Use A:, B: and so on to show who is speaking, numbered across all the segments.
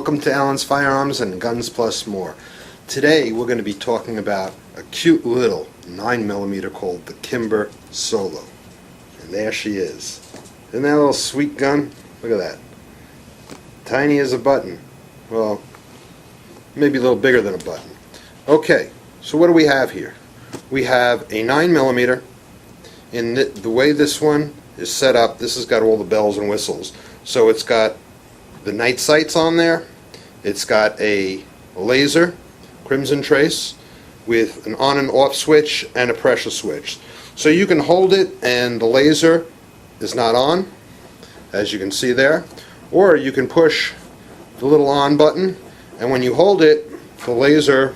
A: Welcome to Allen's Firearms and Guns Plus More. Today we're going to be talking about a cute little 9mm called the Kimber Solo. And there she is. Isn't that a little sweet gun? Look at that. Tiny as a button. Well, maybe a little bigger than a button. Okay, so what do we have here? We have a 9mm. In the way this one is set up, this has got all the bells and whistles. So it's got the night sights on there. It's got a laser, crimson trace, with an on and off switch and a pressure switch. So you can hold it and the laser is not on, as you can see there, or you can push the little on button, and when you hold it, the laser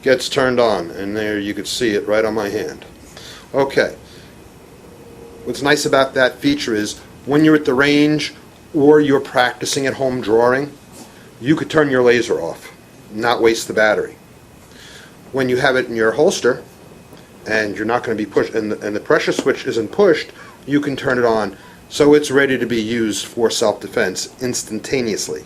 A: gets turned on, and there you can see it right on my hand. Okay, what's nice about that feature is when you're at the range or you're practicing at home drawing, you could turn your laser off, not waste the battery. When you have it in your holster and you're not going to be pushed, and the pressure switch isn't pushed, you can turn it on so it's ready to be used for self-defense instantaneously.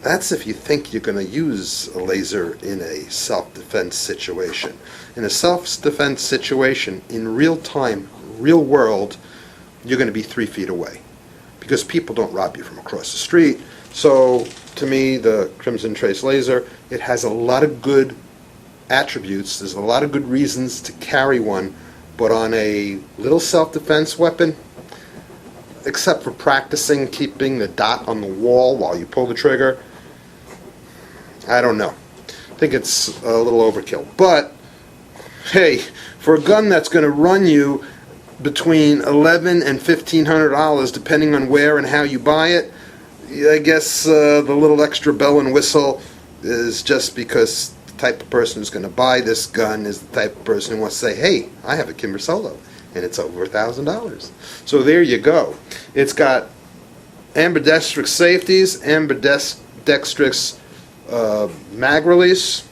A: That's if you think you're going to use a laser in a self-defense situation. In a self-defense situation, in real time, real world, you're going to be 3 feet away, because people don't rob you from across the street. So to me, the Crimson Trace laser, it has a lot of good attributes. There's a lot of good reasons to carry one, but on a little self-defense weapon, except for practicing keeping the dot on the wall while you pull the trigger, I don't know. I think it's a little overkill. But hey, for a gun that's going to run you between $1,100 and $1,500, depending on where and how you buy it, I guess the little extra bell and whistle is just because the type of person who's going to buy this gun is the type of person who wants to say, hey, I have a Kimber Solo, and it's over $1,000. So there you go. It's got ambidextrous safeties, ambidextrous mag release.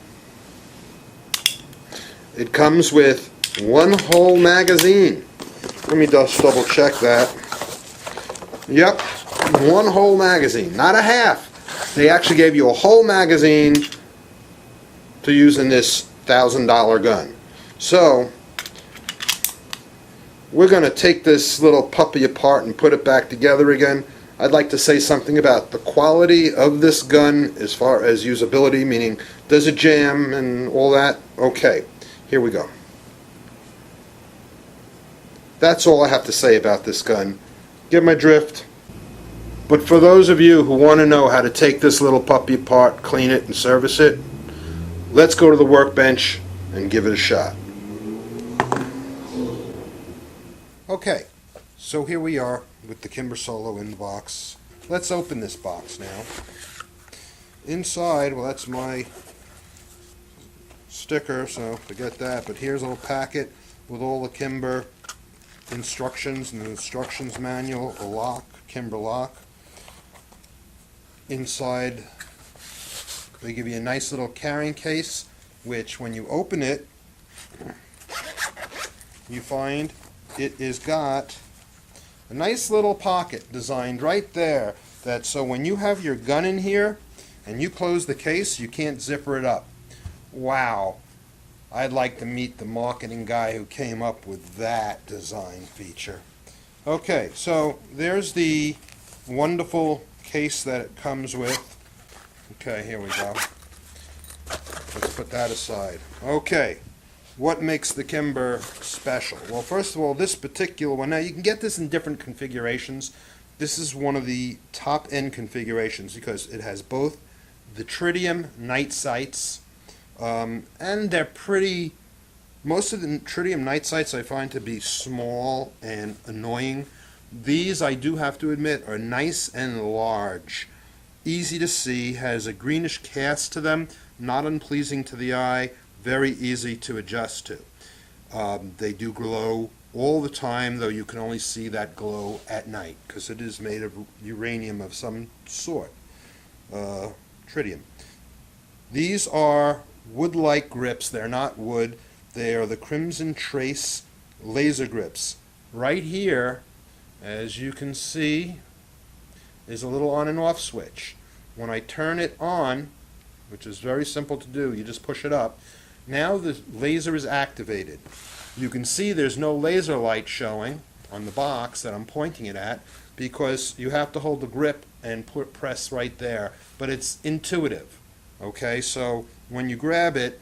A: It comes with one whole magazine. Let me just double check that. Yep, one whole magazine, not a half. They actually gave you a whole magazine to use in this $1,000 gun. So we're going to take this little puppy apart and put it back together again. I'd like to say something about the quality of this gun as far as usability, meaning does it jam and all that? Okay, here we go. That's all I have to say about this gun. Get my drift? But for those of you who want to know how to take this little puppy apart, clean it, and service it, let's go to the workbench and give it a shot. Okay, so here we are with the Kimber Solo in the box. Let's open this box now. Inside, well, that's my sticker, so forget that, but here's a little packet with all the Kimber instructions and the instructions manual, a lock, Kimber lock. Inside they give you a nice little carrying case, which when you open it, you find it is got a nice little pocket designed right there, that so when you have your gun in here and you close the case, you can't zipper it up. Wow. I'd like to meet the marketing guy who came up with that design feature. Okay, so there's the wonderful case that it comes with. Okay, here we go. Let's put that aside. Okay, what makes the Kimber special? Well, first of all, this particular one, now you can get this in different configurations. This is one of the top-end configurations because it has both the tritium night sights, and they're pretty, most of the tritium night sights I find to be small and annoying. These, I do have to admit, are nice and large. Easy to see, has a greenish cast to them, not unpleasing to the eye, very easy to adjust to. They do glow all the time, though you can only see that glow at night because it is made of uranium of some sort, tritium. These are wood-like grips. They're not wood. They are the Crimson Trace laser grips. Right here, as you can see, is a little on and off switch. when I turn it on, which is very simple to do, you just push it up, now the laser is activated. You can see there's no laser light showing on the box that I'm pointing it at because you have to hold the grip and press right there, but it's intuitive. Okay, so when you grab it,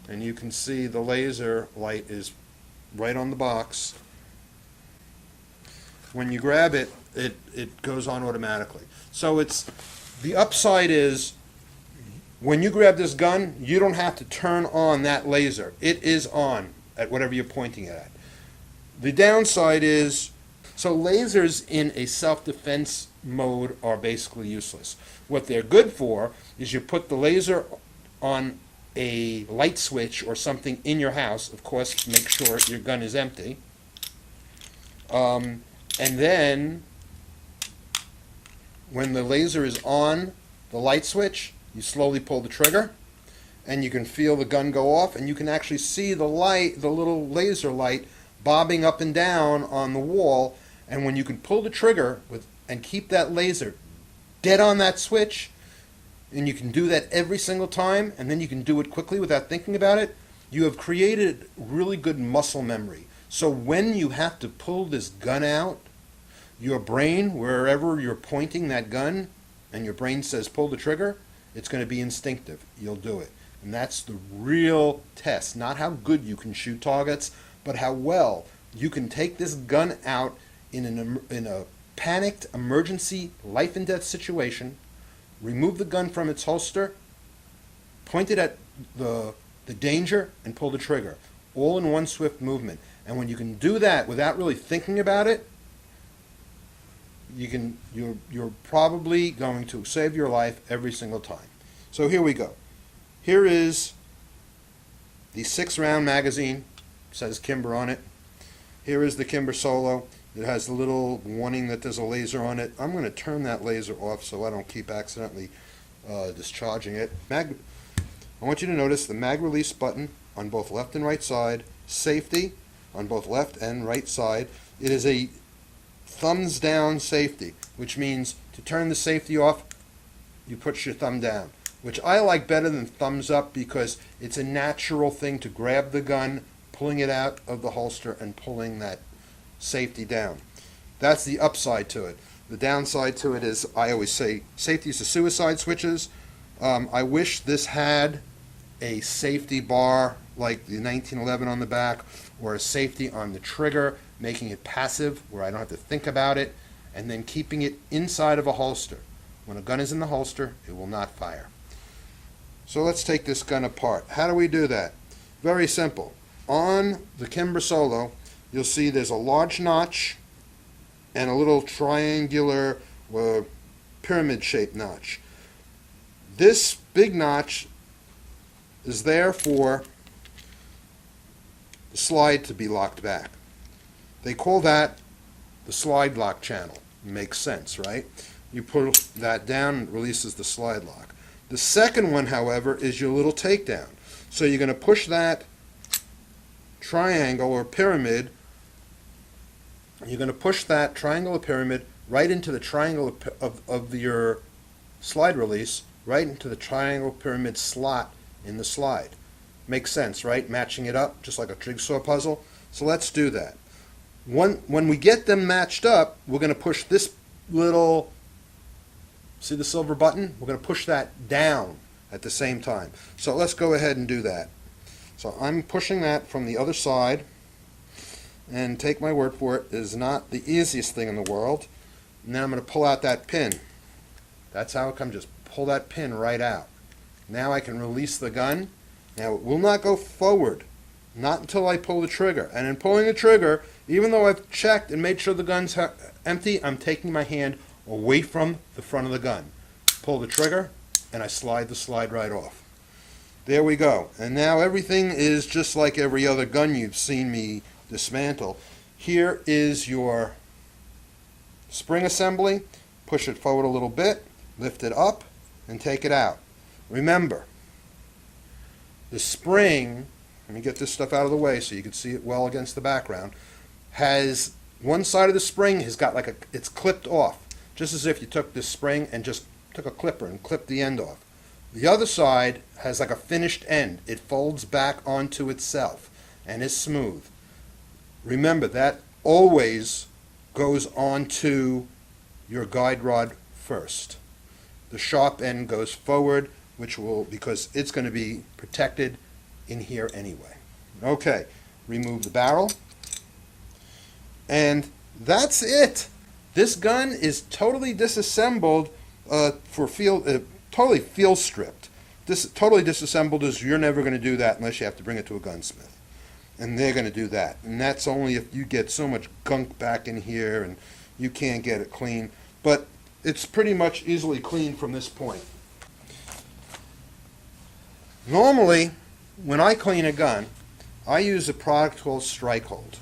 A: and you can see the laser light is right on the box. When you grab it, it goes on automatically. So the upside is, when you grab this gun, you don't have to turn on that laser. It is on at whatever you're pointing it at. The downside is, so lasers in a self-defense mode are basically useless. What they're good for is you put the laser on a light switch or something in your house. Of course, make sure your gun is empty. And then, when the laser is on the light switch, you slowly pull the trigger, and you can feel the gun go off, and you can actually see the light, the little laser light, bobbing up and down on the wall. And when you can pull the trigger and keep that laser dead on that switch, and you can do that every single time, and then you can do it quickly without thinking about it, you have created really good muscle memory. So when you have to pull this gun out, your brain, wherever you're pointing that gun, and your brain says pull the trigger, it's going to be instinctive. You'll do it. And that's the real test. Not how good you can shoot targets, but how well you can take this gun out in a panicked emergency life and death situation, remove the gun from its holster, point it at the danger, and pull the trigger, all in one swift movement. And when you can do that without really thinking about it, you're probably going to save your life every single time. So here we go. Here is the 6-round magazine. It says Kimber on it. Here is the Kimber Solo. It has a little warning that there's a laser on it. I'm going to turn that laser off so I don't keep accidentally discharging it. I want you to notice the mag release button on both left and right side, safety on both left and right side. It is a thumbs down safety, which means to turn the safety off, you put your thumb down, which I like better than thumbs up because it's a natural thing to grab the gun, pulling it out of the holster, and pulling that safety down. That's the upside to it. The downside to it is, I always say, safety is the suicide switches. I wish this had a safety bar like the 1911 on the back, or a safety on the trigger, making it passive where I don't have to think about it, and then keeping it inside of a holster. When a gun is in the holster, it will not fire. So let's take this gun apart. How do we do that? Very simple. On the Kimber Solo, you'll see there's a large notch and a little triangular pyramid-shaped notch. This big notch is there for the slide to be locked back. They call that the slide lock channel. Makes sense, right? You pull that down and it releases the slide lock. The second one, however, is your little takedown. So you're going to push that triangle or pyramid, you're going to push that triangle or pyramid right into the triangle of your slide release, right into the triangle pyramid slot in the slide. Makes sense, right? Matching it up just like a jigsaw puzzle. So let's do that. When we get them matched up, we're going to push this little, see the silver button? We're going to push that down at the same time. So let's go ahead and do that. So I'm pushing that from the other side, and take my word for it, it is not the easiest thing in the world. And then I'm going to pull out that pin. That's how it comes. Just pull that pin right out. Now I can release the gun. Now it will not go forward, not until I pull the trigger. And in pulling the trigger, even though I've checked and made sure the gun's empty, I'm taking my hand away from the front of the gun. Pull the trigger, and I slide the slide right off. There we go. And now everything is just like every other gun you've seen me dismantle. Here is your spring assembly. Push it forward a little bit, lift it up, and take it out. Remember, the spring, let me get this stuff out of the way so you can see it well against the background, one side of the spring has got it's clipped off, just as if you took this spring and just took a clipper and clipped the end off. The other side has like a finished end. It folds back onto itself and is smooth. Remember, that always goes onto your guide rod first. The sharp end goes forward, because it's going to be protected in here anyway. Okay, remove the barrel. And that's it. This gun is totally disassembled totally field stripped. Totally disassembled is you're never going to do that unless you have to bring it to a gunsmith. And they're going to do that. And that's only if you get so much gunk back in here and you can't get it clean. But it's pretty much easily cleaned from this point. Normally, when I clean a gun, I use a product called Strike Hold.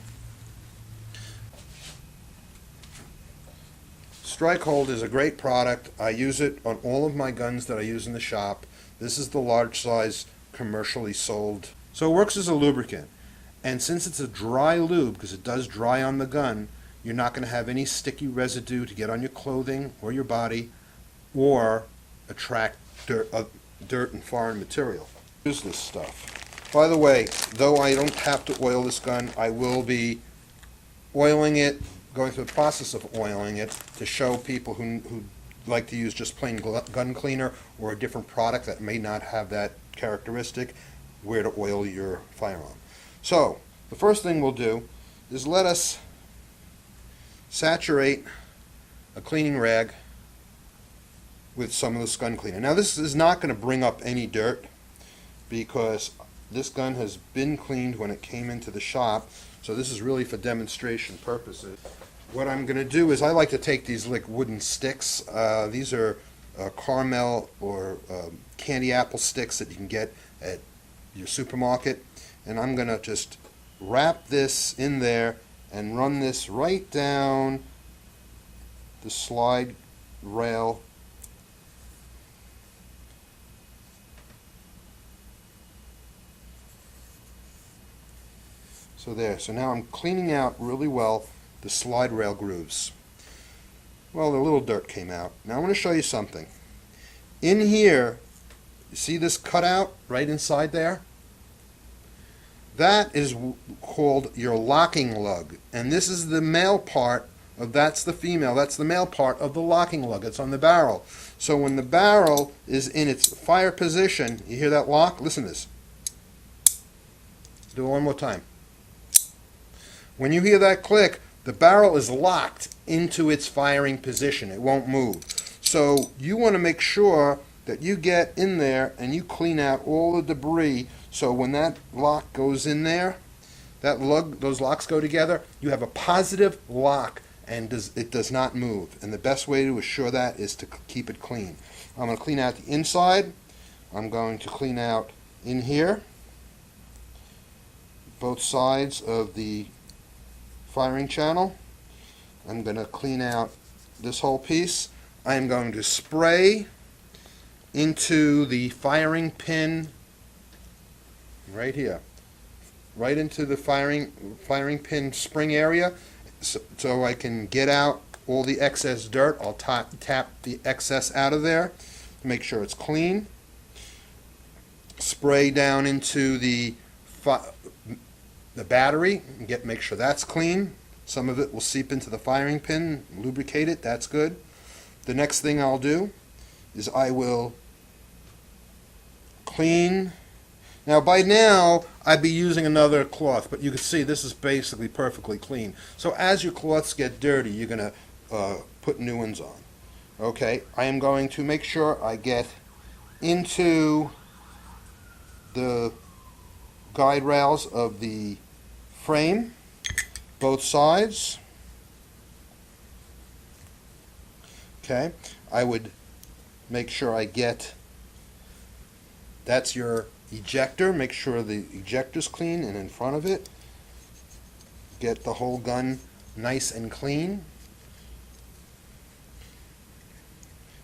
A: Strike Hold is a great product. I use it on all of my guns that I use in the shop. This is the large size commercially sold. So it works as a lubricant. And since it's a dry lube, because it does dry on the gun, you're not going to have any sticky residue to get on your clothing or your body or attract dirt and foreign material. Use this stuff. By the way, though I don't have to oil this gun, I will be oiling it, going through the process of oiling it to show people who like to use just plain gun cleaner or a different product that may not have that characteristic, where to oil your firearm. So, the first thing we'll do is let us saturate a cleaning rag with some of this gun cleaner. Now, this is not going to bring up any dirt because this gun has been cleaned when it came into the shop, so this is really for demonstration purposes. What I'm going to do is I like to take these like wooden sticks. These are caramel or candy apple sticks that you can get at your supermarket, and I'm going to just wrap this in there and run this right down the slide rail . So there. So now I'm cleaning out really well the slide rail grooves. Well, the little dirt came out. Now I'm going to show you something. In here, you see this cutout right inside there? That is called your locking lug. And this is the male part of, that's the female, that's the male part of the locking lug. It's on the barrel. So when the barrel is in its fire position, you hear that lock? Listen to this. Do it one more time. When you hear that click, the barrel is locked into its firing position. It won't move. So you want to make sure that you get in there and you clean out all the debris, so when that lock goes in there, those locks go together, you have a positive lock and it does not move. And the best way to assure that is to keep it clean. I'm going to clean out the inside. I'm going to clean out in here, both sides of the firing channel. I'm going to clean out this whole piece. I am going to spray into the firing pin right here, right into the firing pin spring area, so I can get out all the excess dirt. I'll tap the excess out of there to make sure it's clean. Spray down into the battery and make sure that's clean. Some of it will seep into the firing pin, lubricate it, that's good. The next thing I'll do is I will clean. Now by now I'd be using another cloth, but you can see this is basically perfectly clean. So as your cloths get dirty, you're going to put new ones on. Okay, I am going to make sure I get into the guide rails of the frame, both sides. Okay, I would make sure I get, that's your ejector, make sure the ejector's clean and in front of it. Get the whole gun nice and clean.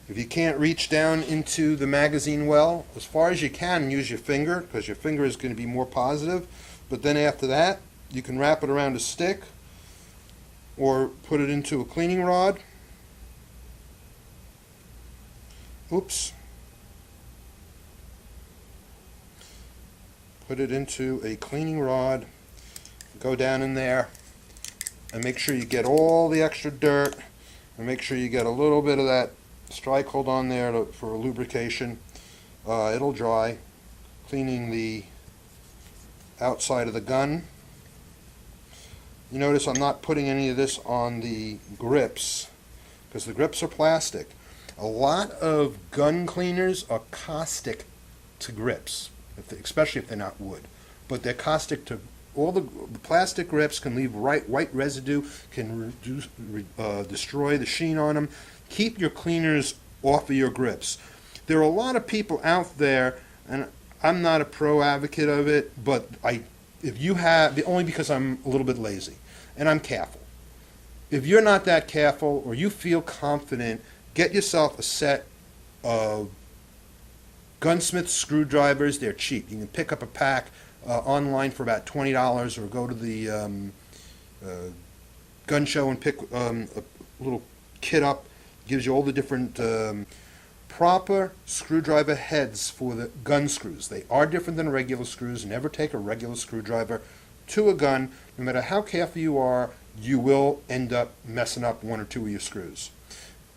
A: If you can't reach down into the magazine well, as far as you can, use your finger, because your finger is going to be more positive. But then after that, you can wrap it around a stick or put it into a cleaning rod oops, put it into a cleaning rod, go down in there, and make sure you get all the extra dirt, and make sure you get a little bit of that strike hold on there for lubrication. It'll dry, cleaning the outside of the gun. You notice I'm not putting any of this on the grips because the grips are plastic. A lot of gun cleaners are caustic to grips, especially if they're not wood, but they're caustic to all the plastic grips. Can leave white residue, can destroy the sheen on them. Keep your cleaners off of your grips. There are a lot of people out there, and I'm not a pro advocate of it, but if you have, only because I'm a little bit lazy and I'm careful. If you're not that careful or you feel confident, get yourself a set of gunsmith screwdrivers. They're cheap. You can pick up a pack online for about $20, or go to the gun show and pick a little kit up. Gives you all the different proper screwdriver heads for the gun screws. They are different than regular screws. Never take a regular screwdriver to a gun. No matter how careful you are, you will end up messing up one or two of your screws.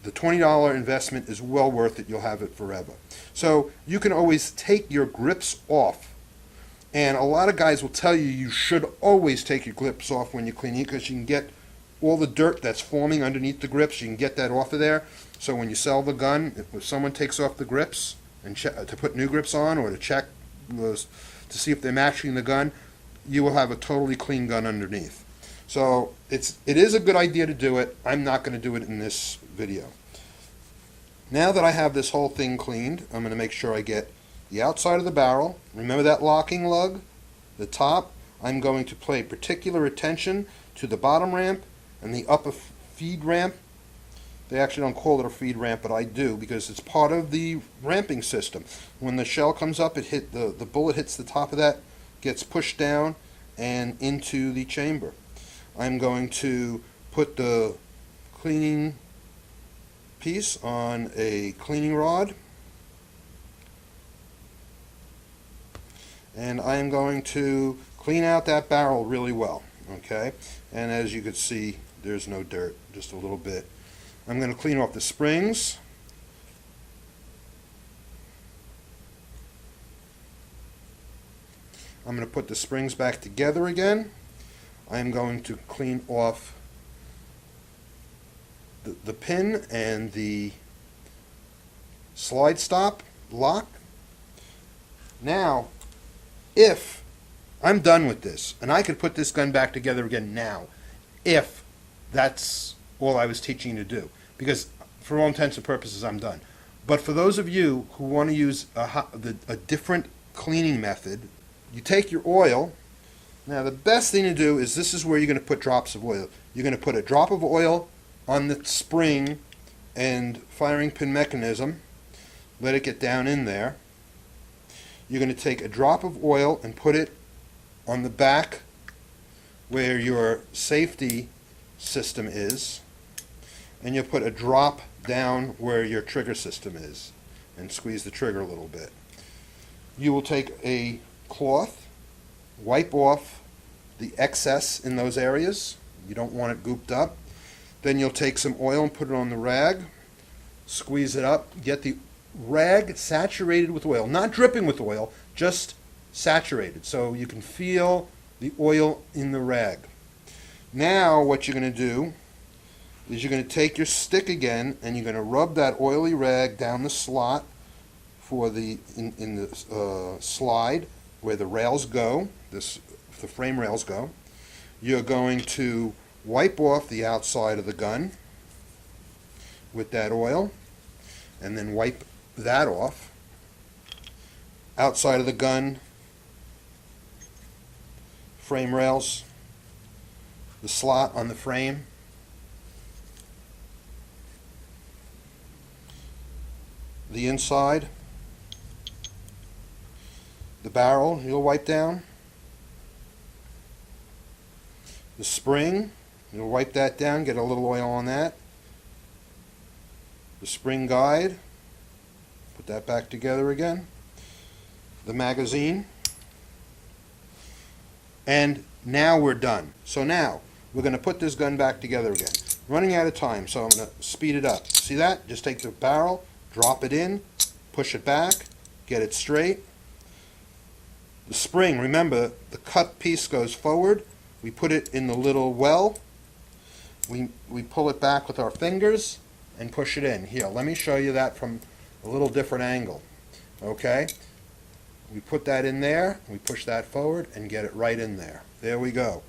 A: The $20 investment is well worth it. You'll have it forever. So you can always take your grips off. And a lot of guys will tell you should always take your grips off when you're cleaning, because you can get all the dirt that's forming underneath the grips. You can get that off of there. So when you sell the gun, if someone takes off the grips and to put new grips on, or to check to see if they're matching the gun, you will have a totally clean gun underneath. So it is a good idea to do it. I'm not going to do it in this video. Now that I have this whole thing cleaned, I'm going to make sure I get the outside of the barrel. Remember that locking lug? The top. I'm going to pay particular attention to the bottom ramp and the upper feed ramp. They actually don't call it a feed ramp, but I do, because it's part of the ramping system. When the shell comes up, the bullet hits the top of that, gets pushed down and into the chamber. I'm going to put the cleaning piece on a cleaning rod, and I am going to clean out that barrel really well. Okay, and as you can see, there's no dirt, just a little bit. I'm going to clean off the springs. I'm going to put the springs back together again. I'm going to clean off the pin and the slide stop lock. Now, if I'm done with this, and I could put this gun back together again now, if that's all I was teaching you to do, because for all intents and purposes I'm done. But for those of you who want to use a different cleaning method, you take your oil. Now the best thing to do is, this is where you're going to put drops of oil. You're going to put a drop of oil on the spring and firing pin mechanism, let it get down in there. You're going to take a drop of oil and put it on the back where your safety system is, and you'll put a drop down where your trigger system is and squeeze the trigger a little bit. You will take a cloth, wipe off the excess in those areas. You don't want it gooped up. Then you'll take some oil and put it on the rag, squeeze it up, get the rag saturated with oil, not dripping with oil, just saturated, so you can feel the oil in the rag. Now what you're going to do is you're going to take your stick again, and you're going to rub that oily rag down the slot for the in the slide where the rails go, the frame rails go. You're going to wipe off the outside of the gun with that oil, and then wipe that off. Outside of the gun, frame rails, the slot on the frame, the inside, the barrel you'll wipe down, the spring, you'll wipe that down, get a little oil on that, the spring guide, Put that back together again. The magazine. And now we're done. So now we're going to put this gun back together again. Running out of time, so I'm going to speed it up. See that? Just take the barrel, drop it in, push it back, get it straight. The spring, remember, the cut piece goes forward. We put it in the little well. We pull it back with our fingers and push it in. Here, let me show you that from a little different angle. Okay? We put that in there, we push that forward and get it right in there. There we go.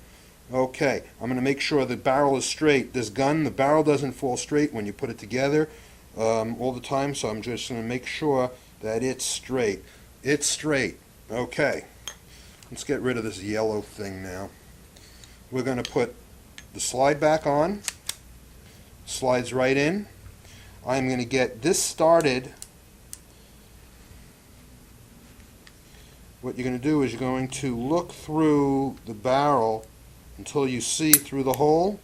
A: Okay, I'm going to make sure the barrel is straight. This gun, the barrel doesn't fall straight when you put it together all the time, so I'm just going to make sure that it's straight. It's straight. Okay, let's get rid of this yellow thing now. We're going to put the slide back on. Slides right in. I'm going to get this started. What you're going to do is you're going to look through the barrel until you see through the hole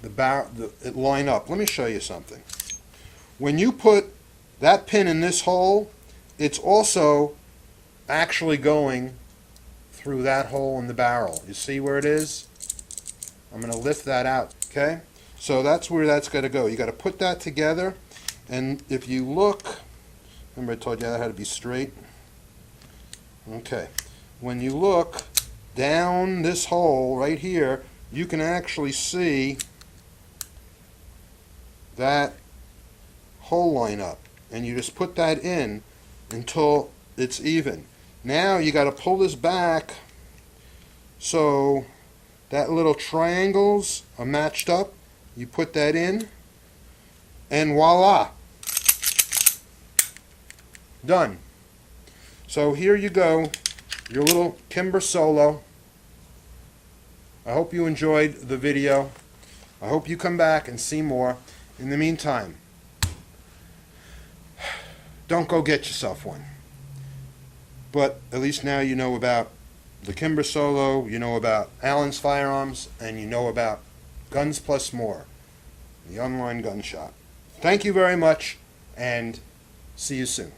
A: it line up. Let me show you something. When you put that pin in this hole, it's also actually going through that hole in the barrel. You see where it is? I'm going to lift that out, okay? So that's where that's got to go. You got to put that together, and if you look, remember I told you that had to be straight? Okay. When you look down this hole right here, you can actually see that hole line up, and you just put that in until it's even. Now you got to pull this back so that little triangles are matched up. You put that in, and voila, done. So here you go, your little Kimber Solo. I hope you enjoyed the video. I hope you come back and see more. In the meantime, don't go get yourself one. But at least now you know about the Kimber Solo, you know about Allen's Firearms, and you know about Guns Plus More, the online gun shop. Thank you very much, and see you soon.